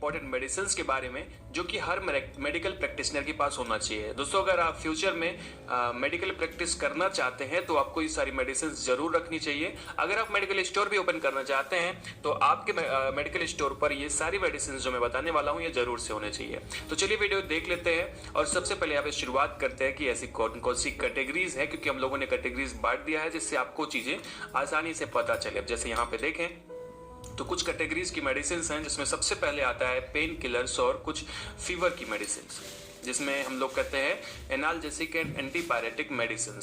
Important medicine के बारे में जो कि हर मेडिकल प्रैक्टिशनर के पास होना चाहिए। दोस्तों, अगर आप फ्यूचर में मेडिकल प्रैक्टिस करना चाहते हैं तो आपको ये सारी मेडिसिन जरूर रखनी चाहिए। अगर आप मेडिकल स्टोर भी ओपन करना चाहते हैं तो आपके मेडिकल स्टोर पर ये सारी मेडिसिन जो मैं बताने वाला हूँ ये जरूर से होने चाहिए। तो चलिए वीडियो देख लेते हैं और सबसे पहले यहाँ पे शुरुआत करते हैं कि ऐसी कौन कौन सी कैटेगरीज है, क्योंकि हम लोगों ने कैटेगरीज बांट दिया है जिससे आपको चीजें आसानी से पता चले। अब जैसे यहाँ पे देखें तो कुछ कैटेगरीज की मेडिसिन हैं जिसमें सबसे पहले आता है पेन किलर्स और कुछ फीवर की मेडिसिन, जिसमें हम लोग कहते हैं एनाल्जेसिक एंड एंटीपायरेटिक मेडिसिन।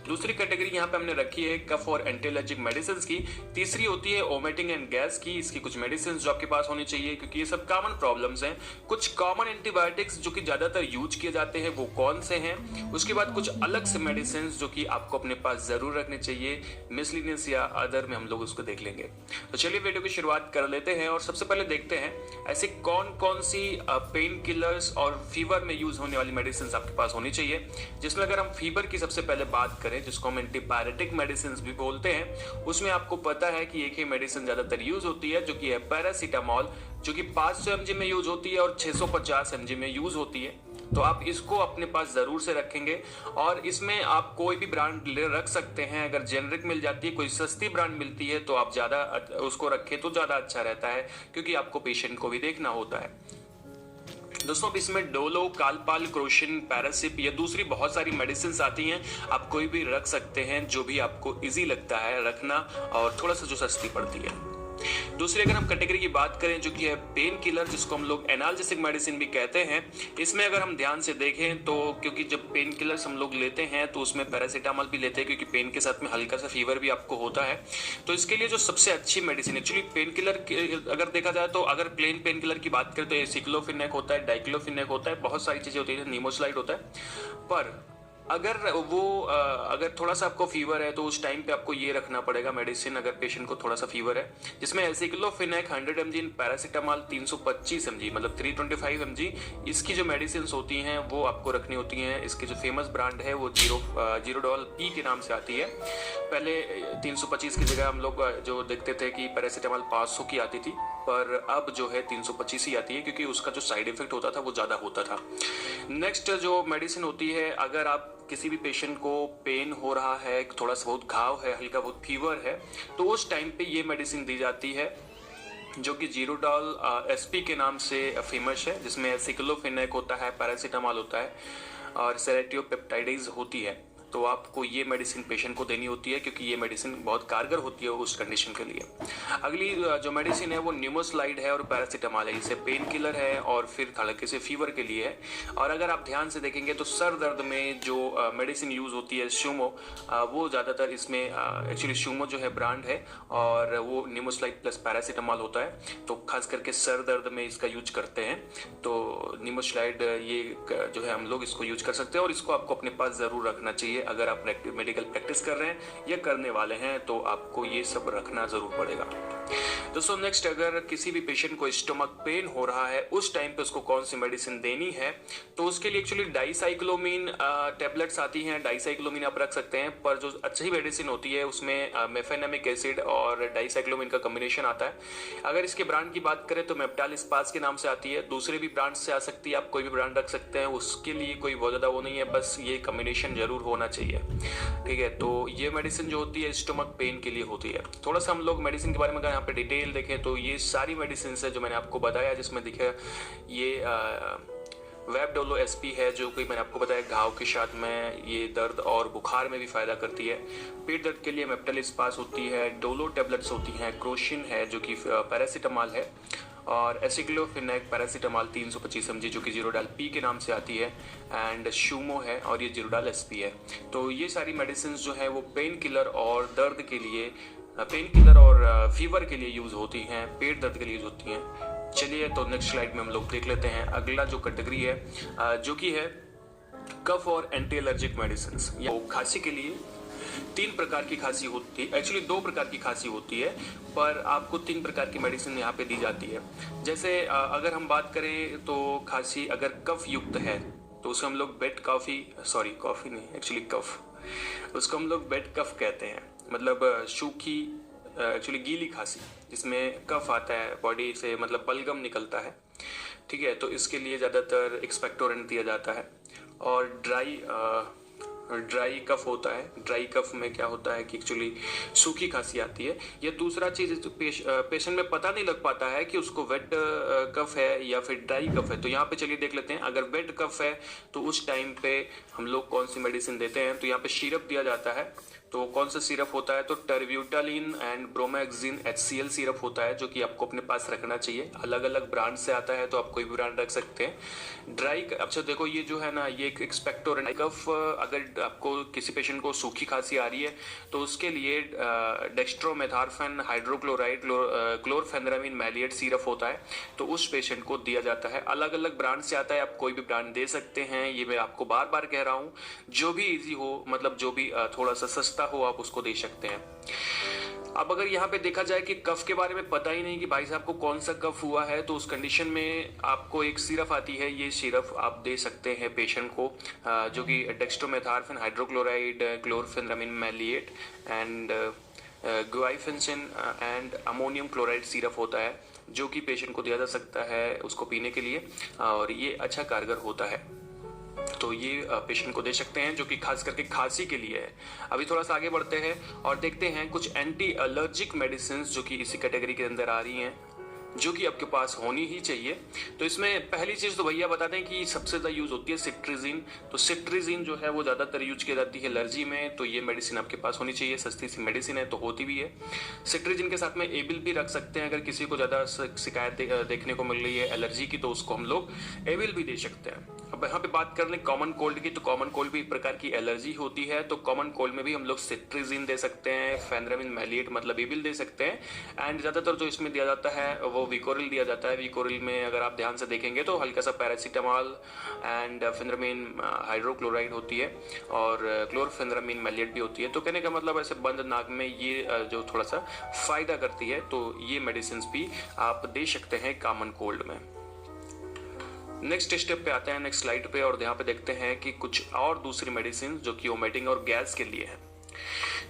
दूसरी कैटेगरी यहाँ पे हमने रखी है कफ और एंटी एलर्जिक मेडिसिन की। तीसरी होती है वोमिटिंग एंड गैस की। इसकी कुछ मेडिसिन जो आपके पास होनी चाहिए क्योंकि ये सब कॉमन प्रॉब्लम्स हैं। कुछ कॉमन एंटीबायोटिक्स जो कि ज्यादातर यूज किए जाते हैं वो कौन से हैं। उसके बाद कुछ अलग से मेडिसिन जो कि आपको अपने पास जरूर रखने चाहिए, मिसलिनियस या अदर में हम लोग उसको देख लेंगे। तो चलिए वीडियो की शुरुआत कर लेते हैं और सबसे पहले देखते हैं ऐसे कौन कौन सी पेन किलर्स और फीवर में यूज होने वाली मेडिसिन आपके पास होनी चाहिए। जिसमें अगर हम फीवर की सबसे पहले बात करें, जिसको हम एंटीपायरेटिक मेडिसिन भी बोलते हैं, उसमें आपको पता है कि एक ही मेडिसिन ज्यादातर यूज होती है जो कि है पैरासीटामोल, जो कि 500 mg में यूज होती है और 650 mg में यूज होती है। तो आप इसको अपने पास जरूर से रखेंगे और इसमें आप कोई भी ब्रांड ले रख सकते हैं। अगर जेनरिक मिल जाती है, कोई सस्ती ब्रांड मिलती है तो आप ज्यादा उसको रखें तो ज्यादा अच्छा रहता है, क्योंकि आपको पेशेंट को भी देखना होता है। दोस्तों, अब इसमें डोलो, कालपाल, क्रोशिन, पैरासिप या दूसरी बहुत सारी मेडिसिन आती हैं। आप कोई भी रख सकते हैं जो भी आपको इजी लगता है रखना और थोड़ा सा जो सस्ती पड़ती है। दूसरी अगर हम कैटेगरी की बात करें जो कि है पेन किलर, जिसको हम लोग एनाल्जेसिक मेडिसिन भी कहते हैं, इसमें अगर हम ध्यान से देखें तो क्योंकि जब पेन किलर्स हम लोग लेते हैं तो उसमें पैरासीटामोल भी लेते हैं क्योंकि पेन के साथ में हल्का सा फीवर भी आपको होता है। तो इसके लिए जो सबसे अच्छी मेडिसिन एक्चुअली पेन किलर अगर देखा जाए तो अगर प्लेन पेन किलर की बात करें तो एसिक्लोफिनेक होता है, डाइक्लोफिनेक होता है, बहुत सारी चीजें होती है, निमोसलाइड होता है। पर अगर थोड़ा सा आपको फीवर है तो उस टाइम पे आपको ये रखना पड़ेगा मेडिसिन, अगर पेशेंट को थोड़ा सा फीवर है, जिसमें एसिक्लोफिनेक 100 mg, पैरासीटामोल 325 mg मतलब 325 mg इसकी जो मेडिसिन होती हैं वो आपको रखनी होती हैं। इसकी जो फेमस ब्रांड है वो जीरोडॉल पी के नाम से आती है। पहले 325 की जगह हम लोग जो देखते थे कि पैरासीटामोल 500 की आती थी, पर अब जो है 325 ही आती है क्योंकि उसका जो साइड इफेक्ट होता था वो ज्यादा होता था। नेक्स्ट जो मेडिसिन होती है, अगर आप किसी भी पेशेंट को पेन हो रहा है, थोड़ा सा बहुत घाव है, हल्का बहुत फीवर है, तो उस टाइम पे ये मेडिसिन दी जाती है जो कि जीरोडॉल एसपी के नाम से फेमस है, जिसमें एसिक्लोफिनेक होता है, पैरासीटामोल होता है और सेरेटियोपेप्टाइडेज होती है। तो आपको ये मेडिसिन पेशेंट को देनी होती है क्योंकि ये मेडिसिन बहुत कारगर होती है उस कंडीशन के लिए। अगली जो मेडिसिन है वो न्यूमोस्लाइड है और पैरासीटामोल है। इसे पेन किलर है और फिर हल्के से फीवर के लिए है। और अगर आप ध्यान से देखेंगे तो सर दर्द में जो मेडिसिन यूज होती है शूमो, वो ज़्यादातर इसमें एक्चुअली शूमो जो है ब्रांड है और वो न्यूमोस्लाइड प्लस पैरासीटामोल होता है। तो खास करके सर दर्द में इसका यूज करते हैं। तो न्यूमोस्लाइड ये जो है हम लोग इसको यूज कर सकते हैं और इसको आपको अपने पास ज़रूर रखना चाहिए। अगर आप मेडिकल प्रैक्टिस कर रहे हैं या करने वाले हैं तो आपको ये सब रखना जरूर पड़ेगा। दोस्तों, नेक्स्ट अगर किसी भी पेशेंट को स्टमक पेन हो रहा है उस टाइम पे उसको कौन सी मेडिसिन देनी है, तो उसके लिए एक्चुअली डाइसाइक्लोमीन टेबलेट्स आती हैं। डाइसाइक्लोमीन आप रख सकते हैं, पर जो अच्छी मेडिसिन होती है उसमें मेफेनेमिक एसिड और डाइसाइक्लोमीन का कॉम्बिनेशन आता है। अगर इसके ब्रांड की बात करें तो मेप्टाल स्पास के नाम से आती है। दूसरे भी ब्रांड से आ सकती है, आप कोई भी ब्रांड रख सकते हैं, उसके लिए कोई बहुत ज्यादा वो नहीं है, बस ये कॉम्बिनेशन जरूर होना चाहिए। ठीक है, तो ये मेडिसिन जो होती है स्टमक पेन के लिए होती है। थोड़ा सा हम लोग मेडिसिन के बारे में अगर यहाँ पे डिटेल देखें तो ये सारी मेडिसिन है जो मैंने आपको बताया, जिसमें दिखे ये वेबडोलो एसपी है जो कि मैंने आपको बताया घाव के साथ में ये दर्द और बुखार में भी फायदा करती है। पेट दर्द के लिए मेप्टाल स्पास होती है, डोलो टेबलेट्स होती हैं, क्रोशिन है जो कि पैरासीटामोल है और एसिक्लोफिनेक पैरासीटामोल 325 mg जो कि जीरोडाल पी के नाम से आती है एंड शूमो है और ये जीरोडाल एसपी है। तो ये सारी मेडिसिन जो है वो पेन किलर और दर्द के लिए, पेन किलर और फीवर के लिए यूज होती हैं, पेट दर्द के लिए यूज होती हैं। चलिए तो नेक्स्ट स्लाइड में हम लोग देख लेते हैं अगला जो कैटेगरी है जो कि है कफ और एंटी एलर्जिक मेडिसिन। या खांसी के लिए 3 प्रकार की खांसी होती है, एक्चुअली 2 प्रकार की खांसी होती है, पर आपको 3 प्रकार की मेडिसिन यहाँ पे दी जाती है। जैसे अगर हम बात करें तो खांसी अगर कफ युक्त है तो उसे हम लोग बेड कॉफी नहीं, एक्चुअली कफ, उसको हम लोग बेड कफ कहते हैं। मतलब सूखी एक्चुअली गीली खांसी जिसमें कफ आता है बॉडी से, मतलब बलगम निकलता है, ठीक है, तो इसके लिए ज़्यादातर एक्सपेक्टोरेंट दिया जाता है। और ड्राई कफ होता है, ड्राई कफ में क्या होता है कि एक्चुअली सूखी खांसी आती है। ये दूसरा चीज़ पेशेंट में पता नहीं लग पाता है कि उसको वेट कफ है या फिर ड्राई कफ है। तो यहाँ पे चलिए देख लेते हैं। अगर वेट कफ है तो उस टाइम पे हम लोग कौन सी मेडिसिन देते हैं, तो यहाँ पे सिरप दिया जाता है। तो कौन सा सिरप होता है, तो टर्ब्यूटालिन एंड ब्रोमाक्सिन HCl सिरप होता है, जो कि आपको अपने पास रखना चाहिए। अलग अलग ब्रांड से आता है तो आप कोई भी ब्रांड रख सकते हैं। ड्राई, अच्छा देखो ये जो है ना, ये एक एक्सपेक्टोरेंट कफ, अगर आपको किसी पेशेंट को सूखी खांसी आ रही है तो उसके लिए डेक्स्ट्रोमेथार्फेन हाइड्रोक्लोराइड क्लोरफेनरामिन मैलिएट सिरप होता है, तो उस पेशेंट को दिया जाता है। अलग अलग ब्रांड से आता है, आप कोई भी ब्रांड दे सकते हैं। ये मैं आपको बार बार कह रहा हूँ, जो भी इजी हो, मतलब जो भी थोड़ा सा सस्ता हो आप उसको दे सकते हैं। अब अगर यहाँ पे देखा जाए कि कफ के बारे में पता ही नहीं कि भाई साहब को कौन सा कफ हुआ है, तो उस कंडीशन में आपको एक सिरप आती है, ये सिरप आप दे सकते हैं पेशेंट को, जो कि dextromethorphan hydrochloride chlorpheniramine maleate and guaifenesin and ammonium chloride syrup होता है, जो कि पेशेंट को दिया जा सकता है उसको पीने के लिए, और ये अच्छा कारगर होता है। तो ये पेशेंट को दे सकते हैं, जो कि खास करके खांसी के लिए है। अभी थोड़ा सा आगे बढ़ते हैं और देखते हैं कुछ एंटी एलर्जिक मेडिसिन जो कि इसी कैटेगरी के अंदर आ रही हैं, जो कि आपके पास होनी ही चाहिए। तो इसमें पहली चीज़ तो भैया बता दें कि सबसे ज़्यादा यूज़ होती है सिट्रिजिन। तो सिट्रिजिन जो है वो ज़्यादातर यूज की जाती है एलर्जी में, तो ये मेडिसिन आपके पास होनी चाहिए। सस्ती सी मेडिसिन है तो होती भी है। सिट्रिजिन के साथ में एबिल भी रख सकते हैं, अगर किसी को ज़्यादा शिकायत देखने को मिल रही है एलर्जी की, तो उसको हम लोग एबिल भी दे सकते हैं। अब यहाँ पे बात कर लें कॉमन कोल्ड की, तो कॉमन कोल्ड भी एक प्रकार की एलर्जी होती है, तो कॉमन कोल्ड में भी हम लोग सिट्रिजिन दे सकते हैं, फेनरामिन मैलिएट मतलब एबिल दे सकते हैं। एंड ज़्यादातर जो इसमें दिया जाता है वो विकोरिल दिया जाता है। विकोरिल में अगर आप ध्यान से देखेंगे तो हल्का सा पैरासीटामॉल एंड फेनरामिन हाइड्रोक्लोराइड होती है और क्लोरफेनरामिन मैलिएट भी होती है। तो कहने का मतलब ऐसे बंद नाक में ये जो थोड़ा सा फायदा करती है, तो ये मेडिसिन भी आप दे सकते हैं कॉमन कोल्ड में। नेक्स्ट स्टेप पे आते हैं, नेक्स्ट स्लाइड पे, और यहाँ पे देखते हैं कि कुछ और दूसरी मेडिसिन जो कि वोमिटिंग और गैस के लिए है।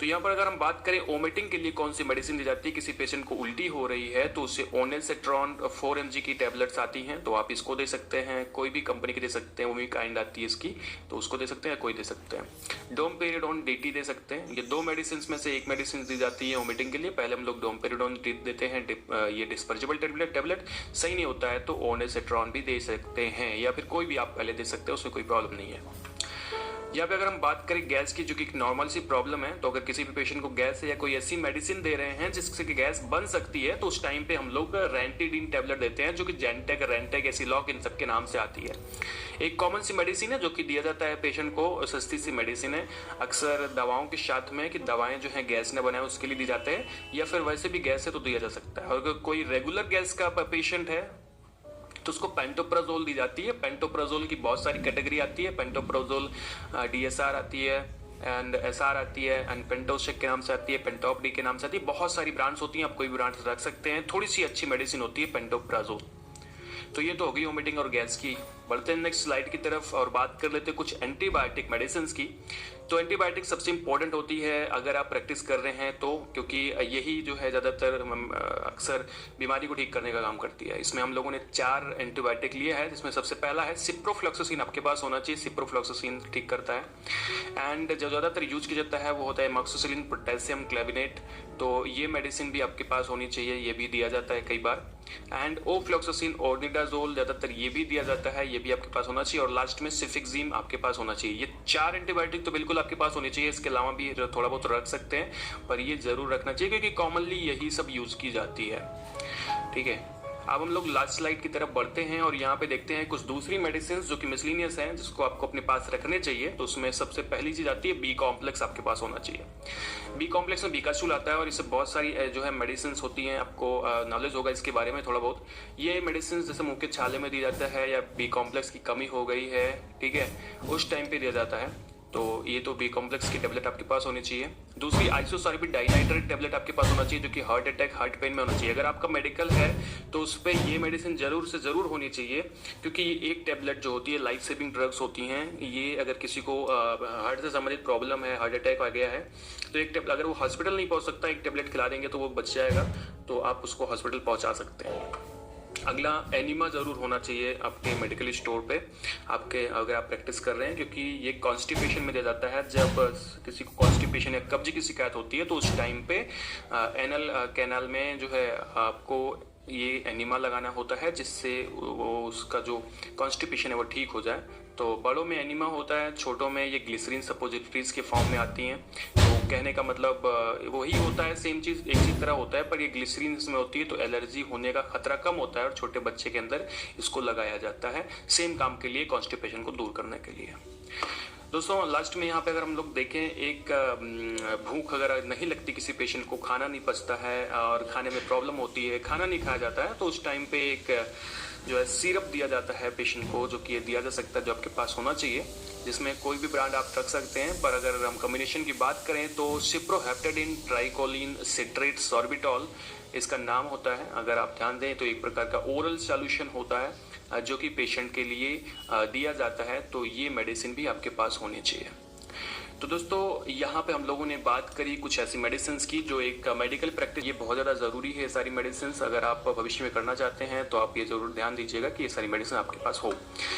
तो यहाँ पर अगर हम बात करें वोमिटिंग के लिए कौन सी मेडिसिन दी जाती है, किसी पेशेंट को उल्टी हो रही है तो उसे ओनेसेट्रॉन 4 mg की टैबलेट्स आती हैं, तो आप इसको दे सकते हैं। कोई भी कंपनी की दे सकते हैं, वो भी काइंड आती है इसकी, तो उसको दे सकते हैं, कोई दे सकते हैं। डोमपेरिडोन DT दे सकते हैं। ये दो मेडिसिन में से एक मेडिसिन दी जाती है वोमिटिंग के लिए। पहले हम लोग डोमपेरिडोन देते हैं, ये डिस्पर्जेबल टैबलेट सही नहीं होता है तो ओनेसेट्रॉन भी दे सकते हैं, या फिर कोई भी आप पहले दे सकते हैं, उसमें कोई प्रॉब्लम नहीं है। यहाँ पे अगर हम बात करें गैस की, जो कि एक नॉर्मल सी प्रॉब्लम है, तो अगर किसी भी पेशेंट को गैस है या कोई ऐसी मेडिसिन दे रहे हैं जिससे कि गैस बन सकती है, तो उस टाइम पे हम लोग रेंटिडीन टैबलेट देते हैं, जो कि जेंटेक, रेंटेक, एसिलॉक इन सब के नाम से आती है। एक कॉमन सी मेडिसिन है जो कि दिया जाता है पेशेंट को, सस्ती सी मेडिसिन है, अक्सर दवाओं के साथ में, कि दवाएं जो है गैस ने बनाए उसके लिए दी जाते हैं, या फिर वैसे भी गैस है तो दिया जा सकता है। और अगर कोई रेगुलर गैस का पेशेंट है तो उसको पेंटोप्राजोल दी जाती है। पेंटोप्राजोल की बहुत सारी कैटेगरी आती है। पेंटोप्राजोल DSR आती है एंड SR आती है एंड पेंटोशेक के नाम से आती है, पेंटॉप डी के नाम से आती है। बहुत सारी ब्रांड्स होती हैं, आप कोई भी ब्रांड रख सकते हैं। थोड़ी सी अच्छी मेडिसिन होती है पेंटोप्राजोल। तो ये तो होगी वोमिटिंग और गैस की। बढ़ते हैं नेक्स्ट स्लाइड की तरफ और बात कर लेते हैं कुछ एंटीबायोटिक मेडिसिन की। तो एंटीबायोटिक सबसे इंपॉर्टेंट होती है अगर आप प्रैक्टिस कर रहे हैं तो, क्योंकि यही जो है ज़्यादातर अक्सर बीमारी को ठीक करने का काम करती है। इसमें हम लोगों ने 4 एंटीबायोटिक लिए हैं, जिसमें सबसे पहला है सिप्रोफ्लॉक्सासिन। आपके पास होना चाहिए, सिप्रोफ्लॉक्सासिन ठीक करता है। एंड जो ज़्यादातर यूज किया जाता है वो होता है एमॉक्सिसिलिन पोटेशियम क्लेविनेट, तो ये मेडिसिन भी आपके पास होनी चाहिए, ये भी दिया जाता है कई बार। एंड ओफ्लॉक्सासिन ऑर्निडाजोल, ज़्यादातर ये भी दिया जाता है, ये भी आपके पास होना चाहिए। और लास्ट में सिफिक्जिम आपके पास होना चाहिए। ये 4 एंटीबायोटिक तो बिल्कुल आपके पास होनी चाहिए। इसके अलावा भी थोड़ा बहुत रख सकते हैं, पर ये जरूर रखना चाहिए क्योंकि कॉमनली यही सब यूज की जाती है। ठीक है, अब हम लोग लास्ट स्लाइड की तरफ बढ़ते हैं और यहाँ पे देखते हैं कुछ दूसरी मेडिसिन जो कि मिसलिनियस हैं, जिसको आपको अपने पास रखने चाहिए। तो उसमें सबसे पहली चीज आती है बी कॉम्प्लेक्स, आपके पास होना चाहिए। बी कॉम्प्लेक्स में बीकाचूल आता है और इससे बहुत सारी जो है मेडिसिन होती हैं, आपको नॉलेज होगा इसके बारे में थोड़ा बहुत। ये मेडिसिन जैसे मुंह के छाले में दी जाता है, या बी कॉम्प्लेक्स की कमी हो गई है, ठीक है, उस टाइम पे दिया जाता है। तो ये तो बी कॉम्प्लेक्स की टेबलेट आपके पास होनी चाहिए। दूसरी आइसोसॉर्बिड डाइनाइट्रेट टेबलेट आपके पास होना चाहिए, जो कि हार्ट अटैक, हार्ट पेन में होना चाहिए। अगर आपका मेडिकल है तो उस पर ये मेडिसिन जरूर से जरूर होनी चाहिए, क्योंकि एक टेबलेट जो होती है लाइफ सेविंग ड्रग्स होती हैं। ये अगर किसी को हार्ट से संबंधित प्रॉब्लम है, हार्ट अटैक आ गया है, तो एक टेबलेट अगर वो हॉस्पिटल नहीं पहुंच सकता, एक टेबलेट खिला देंगे तो वो बच जाएगा, तो आप उसको हॉस्पिटल पहुंचा सकते हैं। अगला एनिमा जरूर होना चाहिए आपके मेडिकल स्टोर पे, आपके अगर आप प्रैक्टिस कर रहे हैं, क्योंकि ये कॉन्स्टिपेशन में दिया जाता है। जब किसी को कॉन्स्टिपेशन या कब्ज की शिकायत होती है तो उस टाइम पे एनल कैनाल में जो है आपको ये एनिमा लगाना होता है, जिससे वो उसका जो कॉन्स्टिपेशन है वो ठीक हो जाए। तो बड़ों में एनिमा होता है, छोटों में ये ग्लिसरीन सपोजिटरीज के फॉर्म में आती हैं। तो कहने का मतलब वही होता है, सेम चीज़ एक ही तरह होता है, पर ये ग्लिसरीन इसमें होती है तो एलर्जी होने का खतरा कम होता है, और छोटे बच्चे के अंदर इसको लगाया जाता है सेम काम के लिए, कॉन्स्टिपेशन को दूर करने के लिए। दोस्तों लास्ट में यहाँ पे अगर हम लोग देखें, एक भूख अगर नहीं लगती किसी पेशेंट को, खाना नहीं पचता है और खाने में प्रॉब्लम होती है, खाना नहीं खाया जाता है, तो उस टाइम पे एक जो है सिरप दिया जाता है पेशेंट को, जो कि दिया जा सकता है, जो आपके पास होना चाहिए, जिसमें कोई भी ब्रांड आप रख सकते हैं। पर अगर हम कॉम्बिनेशन की बात करें तो सिप्रोहेप्टेडिन ट्राइकोलिन सिट्रेट सॉर्बिटॉल इसका नाम होता है। अगर आप ध्यान दें तो एक प्रकार का ओरल सॉल्यूशन होता है जो कि पेशेंट के लिए दिया जाता है, तो ये मेडिसिन भी आपके पास होनी चाहिए। तो दोस्तों यहाँ पे हम लोगों ने बात करी कुछ ऐसी मेडिसिन की जो एक मेडिकल प्रैक्टिस, ये बहुत ज़्यादा ज़रूरी है। सारी मेडिसिन अगर आप भविष्य में करना चाहते हैं तो आप ये ज़रूर ध्यान दीजिएगा कि ये सारी मेडिसिन आपके पास हो।